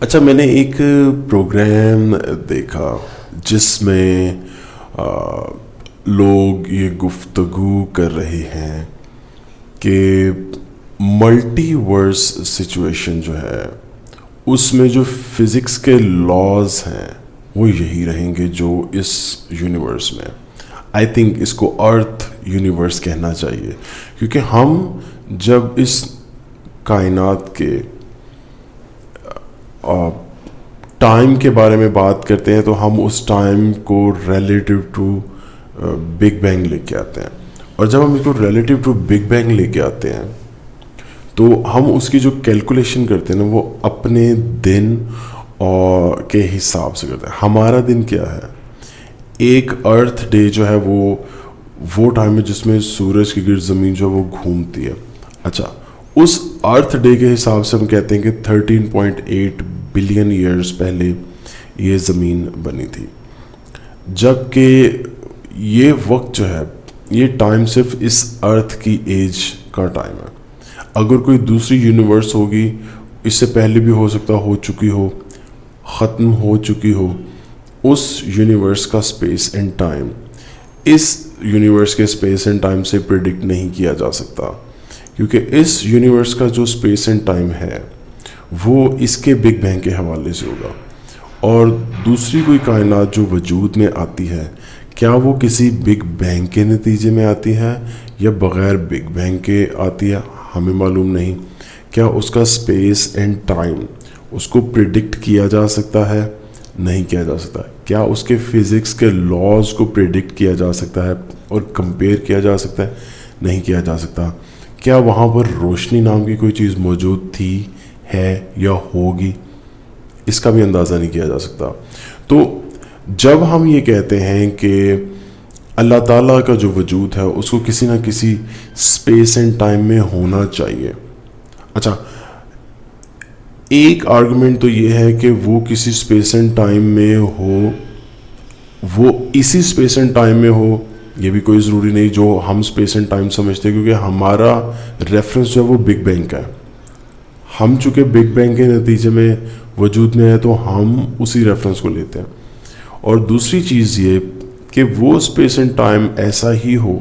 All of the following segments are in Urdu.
اچھا، میں نے ایک پروگرام دیکھا جس میں لوگ یہ گفتگو کر رہے ہیں کہ ملٹی ورس سچویشن جو ہے اس میں جو فزکس کے لاز ہیں وہ یہی رہیں گے جو اس یونیورس میں. آئی تھنک اس کو ارتھ یونیورس کہنا چاہیے، کیونکہ ہم جب اس کائنات کے ٹائم کے بارے میں بات کرتے ہیں تو ہم اس ٹائم کو ریلیٹیو ٹو بگ بینگ لے کے آتے ہیں، اور جب ہم اس کو ریلیٹیو ٹو بگ بینگ لے کے آتے ہیں تو ہم اس کی جو کیلکولیشن کرتے ہیں نا وہ اپنے دن اور کے حساب سے کرتے ہیں. ہمارا دن کیا ہے؟ ایک ارتھ ڈے جو ہے وہ ٹائم ہے جس میں سورج کے گرد زمین جو ہے وہ گھومتی ہے. اچھا، اس ارتھ ڈے کے حساب سے ہم کہتے ہیں کہ 13.8 بلین ایئرز پہلے یہ زمین بنی تھی، جبکہ یہ وقت جو ہے یہ ٹائم صرف اس ارتھ کی ایج کا ٹائم ہے. اگر کوئی دوسری یونیورس ہوگی اس سے پہلے بھی ہو سکتا ہو چکی ہو، ختم ہو چکی ہو، اس یونیورس کا اسپیس اینڈ ٹائم اس یونیورس کے اسپیس اینڈ ٹائم سے پریڈکٹ نہیں کیا جا سکتا، کیونکہ اس یونیورس کا جو اسپیس اینڈ ٹائم ہے وہ اس کے بگ بینگ کے حوالے سے ہوگا. اور دوسری کوئی کائنات جو وجود میں آتی ہے، کیا وہ کسی بگ بینگ کے نتیجے میں آتی ہے یا بغیر بگ بینگ کے آتی ہے؟ ہمیں معلوم نہیں. کیا اس کا اسپیس اینڈ ٹائم اس کو پریڈکٹ کیا جا سکتا ہے؟ نہیں کیا جا سکتا. کیا اس کے فزکس کے لاز کو پریڈکٹ کیا جا سکتا ہے اور کمپیئر کیا جا سکتا ہے؟ نہیں کیا جا سکتا. کیا وہاں پر روشنی نام کی کوئی چیز موجود تھی، ہے یا ہوگی؟ اس کا بھی اندازہ نہیں کیا جا سکتا. تو جب ہم یہ کہتے ہیں کہ اللہ تعالیٰ کا جو وجود ہے اس کو کسی نہ کسی اسپیس اینڈ ٹائم میں ہونا چاہیے. اچھا، ایک آرگومنٹ تو یہ ہے کہ وہ کسی اسپیس اینڈ ٹائم میں ہو، وہ اسی اسپیس اینڈ ٹائم میں ہو، یہ بھی کوئی ضروری نہیں جو ہم اسپیس اینڈ ٹائم سمجھتے ہیں، کیونکہ ہمارا ریفرنس جو ہے وہ بگ بینگ کا ہے. ہم چونکہ بگ بینگ کے نتیجے میں وجود میں ہے تو ہم اسی ریفرنس کو لیتے ہیں. اور دوسری چیز یہ کہ وہ اسپیس اینڈ ٹائم ایسا ہی ہو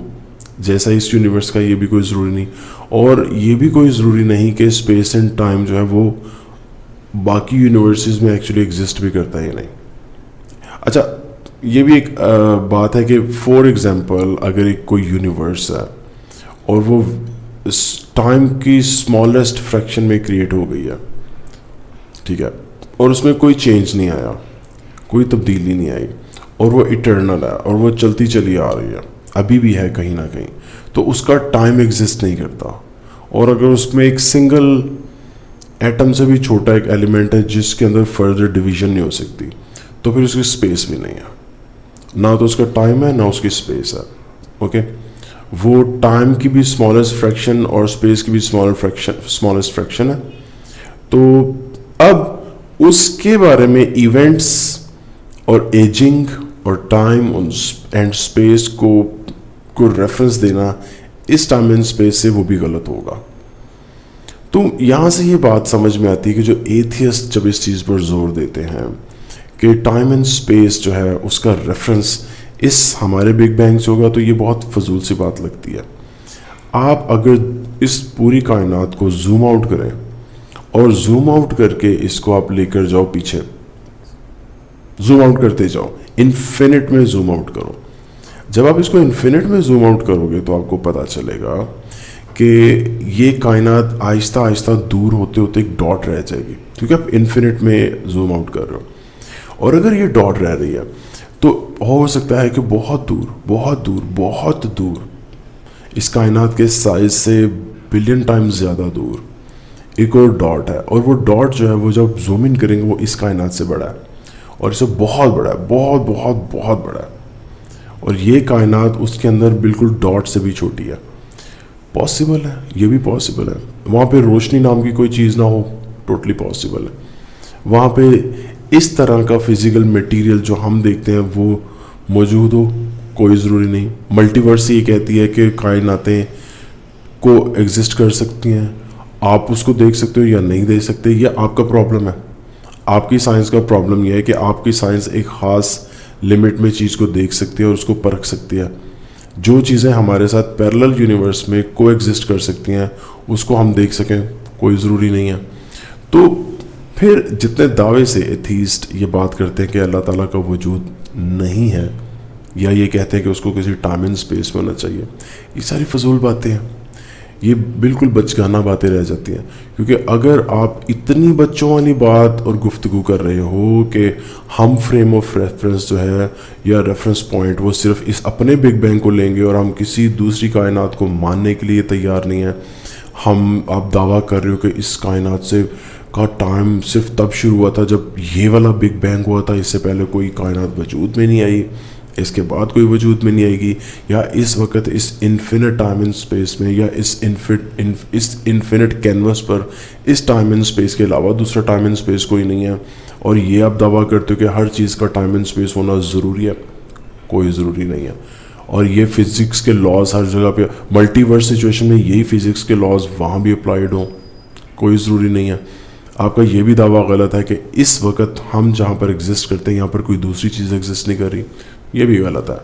جیسا اس یونیورس کا، یہ بھی کوئی ضروری نہیں. اور یہ بھی کوئی ضروری نہیں کہ اسپیس اینڈ ٹائم جو ہے وہ باقی یونیورسز میں ایکچولی ایگزسٹ بھی کرتا ہے یا نہیں. اچھا، یہ بھی ایک بات ہے کہ فار ایگزامپل اگر ایک کوئی یونیورس ہے اور وہ ٹائم کی اسمالسٹ فریکشن میں کریٹ ہو گئی ہے، ٹھیک ہے، اور اس میں کوئی چینج نہیں آیا، کوئی تبدیلی نہیں آئی، اور وہ ایٹرنل ہے اور وہ چلتی چلی آ رہی ہے، ابھی بھی ہے کہیں نہ کہیں، تو اس کا ٹائم ایگزسٹ نہیں کرتا. اور اگر اس میں ایک سنگل ایٹم سے بھی چھوٹا ایک ایلیمنٹ ہے جس کے اندر فردر ڈویژن نہیں ہو سکتی، تو پھر اس کی اسپیس بھی نہیں ہے، نہ تو اس کا ٹائم ہے نہ اس کی اسپیس ہے. اوکے، وہ ٹائم کی بھی اسمالسٹ فریکشن اور اسپیس کی بھی اسمالسٹ فریکشن ہے. تو اب اس کے بارے میں ایونٹس اور ایجنگ اور ٹائم اینڈ اسپیس کو ریفرنس دینا اس ٹائم اینڈ اسپیس سے وہ بھی غلط ہوگا. تو یہاں سے یہ بات سمجھ میں آتی ہے کہ جو ایتھیسٹ جب اس چیز پر زور دیتے ہیں کہ ٹائم اینڈ اسپیس جو ہے اس کا ریفرنس اس ہمارے بگ بینگ سے ہوگا، تو یہ بہت فضول سی بات لگتی ہے. آپ اگر اس پوری کائنات کو زوم آؤٹ کریں اور زوم آؤٹ کر کے اس کو آپ لے کر جاؤ پیچھے، زوم آؤٹ کرتے جاؤ، انفینٹ میں زوم آؤٹ کرو. جب آپ اس کو انفینٹ میں زوم آؤٹ کرو گے تو آپ کو پتہ چلے گا کہ یہ کائنات آہستہ آہستہ دور ہوتے ہوتے ایک ڈاٹ رہ جائے گی، کیونکہ آپ انفینٹ میں زوم آؤٹ کر رہے ہو. اور اگر یہ ڈاٹ رہ رہی ہے تو ہو سکتا ہے کہ بہت دور بہت دور بہت دور اس کائنات کے سائز سے بلین ٹائم زیادہ دور ایک اور ڈاٹ ہے، اور وہ ڈاٹ جو ہے وہ جب زوم ان کریں گے وہ اس کائنات سے بڑا ہے اور اس سے بہت بڑا ہے، بہت بہت بہت بڑا ہے، اور یہ کائنات اس کے اندر بالکل ڈاٹ سے بھی چھوٹی ہے. پاسبل ہے، یہ بھی پاسبل ہے. وہاں پہ روشنی نام کی کوئی چیز نہ ہو، ٹوٹلی پاسبل ہے. وہاں پہ اس طرح کا فزیکل میٹیریل جو ہم دیکھتے ہیں وہ موجود ہو، کوئی ضروری نہیں. ملٹی ورس یہ کہتی ہے کہ کائناتیں کو ایگزسٹ کر سکتی ہیں، آپ اس کو دیکھ سکتے ہو یا نہیں دیکھ سکتے، یہ آپ کا پرابلم ہے. آپ کی سائنس کا پرابلم یہ ہے کہ آپ کی سائنس ایک خاص لمٹ میں چیز کو دیکھ سکتی ہے اور اس کو پرکھ سکتی ہے. جو چیزیں ہمارے ساتھ پیرلل یونیورس میں کو ایگزسٹ کر سکتی ہیں اس کو ہم دیکھ سکیں کوئی ضروری نہیں ہے. تو پھر جتنے دعوے سے ایتھیسٹ یہ بات کرتے ہیں کہ اللہ تعالیٰ کا وجود نہیں ہے یا یہ کہتے ہیں کہ اس کو کسی ٹائم اینڈ اسپیس میں ہونا چاہیے, یہ ساری فضول باتیں ہیں, یہ بالکل بچگانہ باتیں رہ جاتی ہیں. کیونکہ اگر آپ اتنی بچوں والی بات اور گفتگو کر رہے ہو کہ ہم فریم آف ریفرنس جو ہے یا ریفرنس پوائنٹ وہ صرف اس اپنے بگ بینگ کو لیں گے اور ہم کسی دوسری کائنات کو ماننے کے لیے تیار نہیں ہیں, آپ دعویٰ کر رہے ہو کہ اس کائنات سے کا ٹائم صرف تب شروع ہوا تھا جب یہ والا بگ بینگ ہوا تھا, اس سے پہلے کوئی کائنات وجود میں نہیں آئی, اس کے بعد کوئی وجود میں نہیں آئے گی, یا اس وقت اس انفینٹ ٹائم اینڈ اسپیس میں یا اس انفینٹ کینوس پر اس ٹائم اینڈ اسپیس کے علاوہ دوسرا ٹائم اینڈ اسپیس کوئی نہیں ہے, اور یہ آپ دعویٰ کرتے ہو کہ ہر چیز کا ٹائم اینڈ اسپیس ہونا ضروری ہے. کوئی ضروری نہیں ہے. اور یہ فزکس کے لاز ہر جگہ پہ, ملٹی ورس سچویشن میں یہی فزکس کے لاز وہاں بھی اپلائیڈ ہوں, کوئی ضروری نہیں ہے. آپ کا یہ بھی دعویٰ غلط ہے کہ اس وقت ہم جہاں پر ایگزسٹ کرتے ہیں یہاں پر کوئی دوسری چیز ایگزسٹ نہیں کر رہی, یہ بھی غلط ہے.